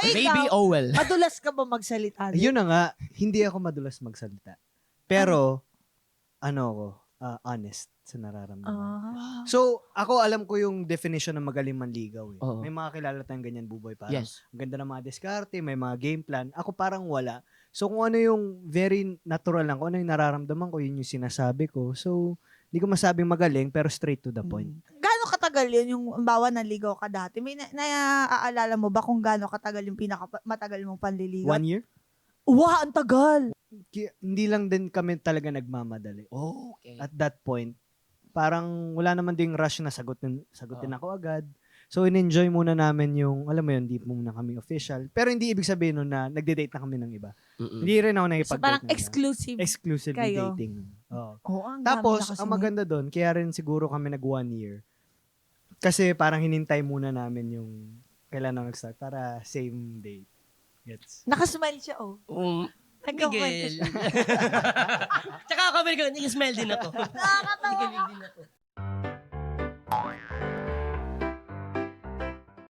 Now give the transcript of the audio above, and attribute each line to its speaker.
Speaker 1: Baby
Speaker 2: ikaw,
Speaker 1: Owel.
Speaker 2: madulas ka ba magsalita?
Speaker 3: Yun na nga, hindi ako madulas magsalita. Pero, honest sa nararamdaman. So, ako alam ko yung definition ng magaling manligaw eh.
Speaker 1: Oo.
Speaker 3: May mga kilala tayong ganyan, Buboy. Parang,
Speaker 1: Yes.
Speaker 3: ang ganda ng mga diskarte, may mga game plan. Ako parang wala. So, kung ano yung very natural lang, kung ano yung nararamdaman ko, yun yung sinasabi ko. So, hindi ko masabing magaling, pero straight to the point.
Speaker 2: Gaano katagal yun yung bawa naligaw ka dati? May naaalala mo ba kung gaano katagal yung matagal mong panliligaw?
Speaker 3: 1 year?
Speaker 2: Wow, ang tagal!
Speaker 3: Hindi lang din kami talaga nagmamadali.
Speaker 1: Oh, okay.
Speaker 3: At that point, parang wala naman ding rush na sagutin ako agad. So, in-enjoy muna namin yung, alam mo yun, hindi muna kami official. Pero hindi ibig sabihin nun na nagde-date na kami ng iba. Hindi rin ako
Speaker 2: So,
Speaker 3: nakipag-date
Speaker 2: parang
Speaker 3: ng iba.
Speaker 2: exclusive.
Speaker 3: Exclusively
Speaker 2: kayo.
Speaker 3: dating. Oo.
Speaker 2: Oo, ang dami
Speaker 3: Tapos,
Speaker 2: na kasi
Speaker 3: ang maganda doon, kaya rin siguro kami nag 1 year. Kasi parang hinintay muna namin yung kailan na nag-start para same date. Gets?
Speaker 2: Nakasmile siya, oh. Nagkakwento
Speaker 4: Miguel.
Speaker 2: siya.
Speaker 4: Tsaka kami ko, smell din ako.
Speaker 2: Nakakatawa ka.
Speaker 4: din ako.